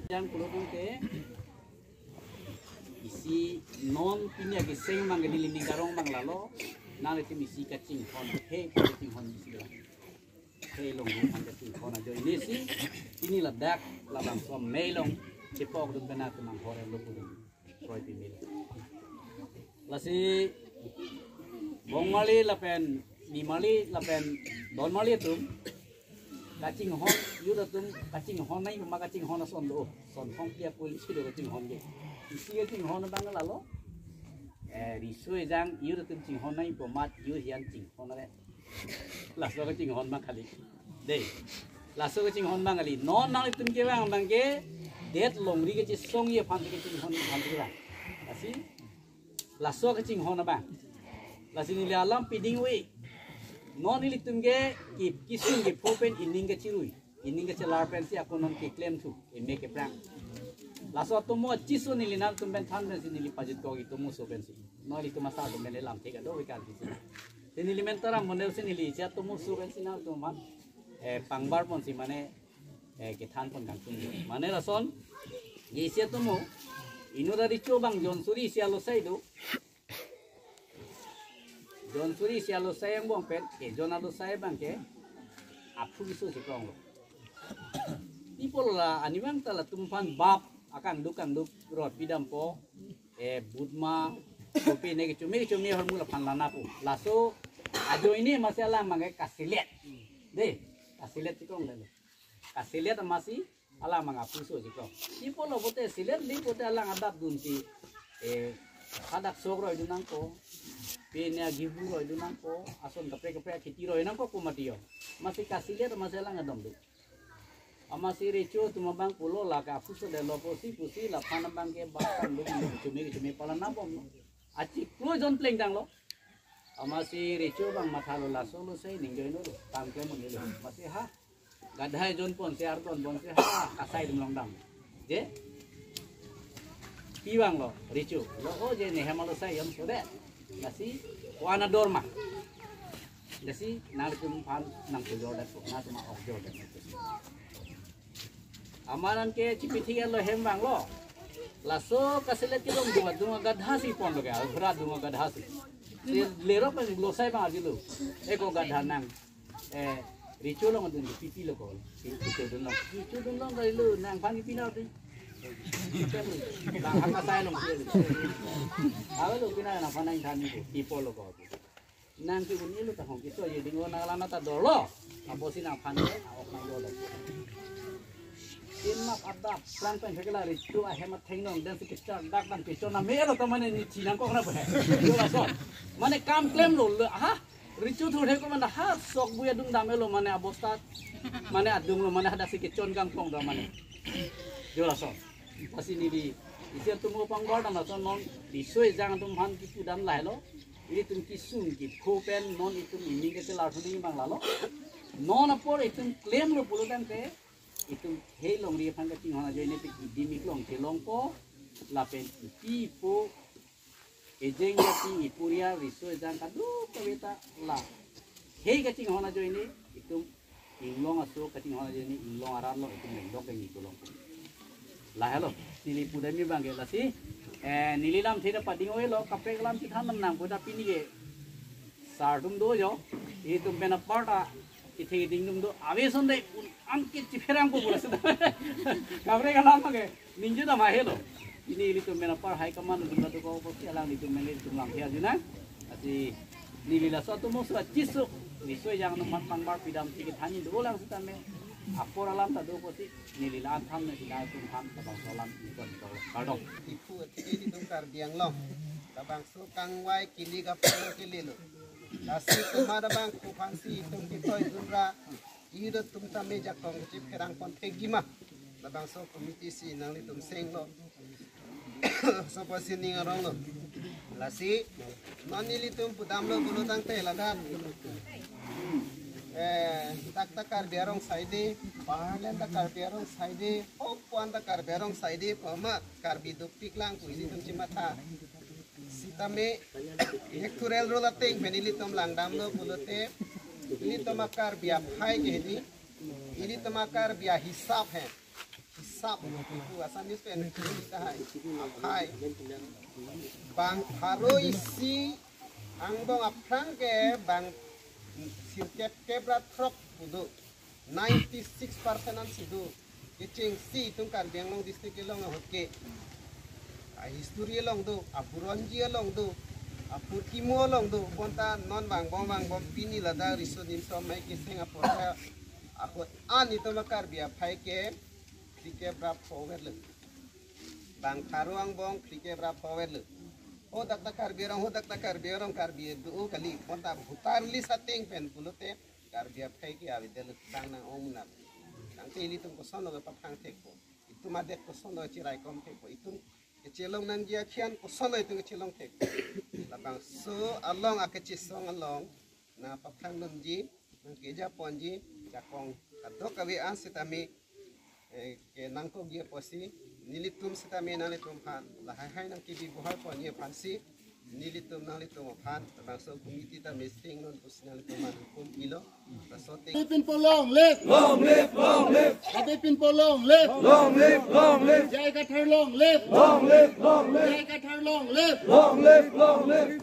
yang kulung ke isi non punya geseng mang di lini karong mang lalo nang itu isi kacing hon he kacing hon isi lah he long mang kacing hon aja ini sih ini ledak labang som melong cepok dun benar tu mang hore lo pun roy pimil lasi bong mali lapen ni mali lapen don mali tu kacing hon yuda tu kacing hon nai ma kacing hon son do son hong kia polisi do kacing hon ge isi kacing hon bang lalo risoi jang yuda tu kacing hon nai pomat yu hian kacing hon re laso kacing hon ma khali dei laso kacing hon bang ali non nang tu ke bang ge det longri ke song ye phan kacing hon phan ra asi laso kacing hon bang lasi ni alam piding we non ini tungge kisung ke popen ining ke cirui ining ke celar pensi aku non ke claim tu eme ke prang laso tu mo cisu ni lina tumben than pensi ni pajit ko itu muso pensi no itu masa tu mele lam ke do we kan sini ini limentara monel sini li cia tu muso pensi na tu man pangbar pon si mane ke than pon kang tu mane rason ye sia tu mo ino dari cobang jonsuri sia lo sai do John Suri sialo sayang bong pet ke John ado saya bang ke apu isu si krong lo. People la animang tala tumpan bab akan duk rot pidam po budma kopi ne cumi hormula panlana pu laso ajo ini masalah mangai kasilet deh kasilet si krong deh kasilet masih ala mangapu isu si krong. People lo bote silet di bote alang adap dunti adak sogro itu nangko penya gibu roy itu nangko ason kapre kiti roy nangko kumatio masih kasih lihat masalah ngadom tu masih reco tu mabang pulo lah kafu sudah loposi pusi lah panam bang ke bahkan lu cumi pala napom aci klo jon pleng dang lo masih reco bang mathalo la solo sei ningjoin lo tangke mengilo masih ha gadai jon pon se ardon bon se ha kasai dumlong dang je piwang lo reco lo oh je ne hamalo sai yam sode nasi wana dorma nasi nalkum pan nang pujo da ko na tuma okjo da amaran ke cipiti lo hembang lo laso kaselet ki dong dunga gadha si pon lo ga bra dunga gadha si lero pa lo sai ba ajilu eko gadha nang richo lo ngadun pipi lo ko pipi dun lo ga lu nang pan pipi na ti bang angka saya long awal lu kena nak panai thani tu people lo kau nang tu bunyi lu tak hong kita je dengan nak lana tak dolo apa sih nak panai awak nak dolo in map adap plan pen segala itu hemat tengong dan sikit dak dan pisau na mero teman ini Cina kau kenapa tu langsung mana kam klaim lo ah ricu tu dek mana ha sok buaya dung damelo mana abostat mana adung lo mana ada sikit con kangkong dah mana tu langsung pasti ni di isi tu mau panggal dan langsung non disoi jangan tu man kisu dan lai lo ini tu kisun ki kopen non itu ini ke celar sini bang lalo non apa itu claim lo puluh dan ke itu helong dia pangkat tinggal aja ini di miklong helong po lapen ipo ejeng yati ipuria disoi jangan kadu kawita lah hei kacing hona aja ini itu inglong aso kacing hona aja ini inglong arar lo itu mendok yang itu long lah hello nili pudami bangge lah si nili lam thira pading oe lo kapre lam si than nang puda pini ge sardum do jo itu bena parta ithe ding dum do ave sonde angkit ciferang ko bola sada kapre lam ge ninju da ma hello ini itu bena par hai kaman dum do ko ko alang itu mele dum lam thia juna ati nili la satu mo sa cisu nisoi yang nomor pangbar pidam sikit hani do lang sitame apor alam tak do poti nililan tham ne silai tum tham tabang solam ikon to kardong tipu ti tum kar diang long tabang so kang wai kili ka polo kili lo lasi tumada bang ku fansi tum kitoi dunra ida tum tame jakong chip kerang kon tegima tabang so komiti si nang li tum seng lo so pasini ngarong lo lasi manili tum pudam lo bulu tang te ladan tak takar biarong saide pahalan takar biarong saide opuan takar biarong saide pama karbi dupik lang kuisi tum cimata sitame hekturel rolateng benili tum langdam lo pulote ini tomakar biar hai ke ini tomakar biar hisap hai sap itu Asamis pen kita hai bang haro isi angbong aprang ke bang sirkep kebrat trok udu 96% an sidu kecing si tungkar Bianglong district long hoke history long do apuronji long do apurkimo long do konta non bang bom pini lada riso dim so mai ke Singapore aku ani to makar bia phai ke krike bra power le bang karuang bong krike bra power le ho dak kar biarong kar bi du kali konta bhutar li sateng pen pulute kar bia phai ke avidel bang nang omna nang te li tum ko sono ga pathang theko itu madek ko sono chirai kom theko itu celong nang dia khian ko sono itu celong theko labang so along akachi song along na pathang namji nang keja ponji jakong kadok kawi an sitami ke nangko gia posi nilitum sitami nalitum pan lahai nang kibi buhal pon ye pansi nilitum nalitum pan tabang so komiti ta mesting non pusinal tuman kum ilo rasote Pin Polong live long live Pin Polong live long live Jai Kathar long live Jai Kathar long live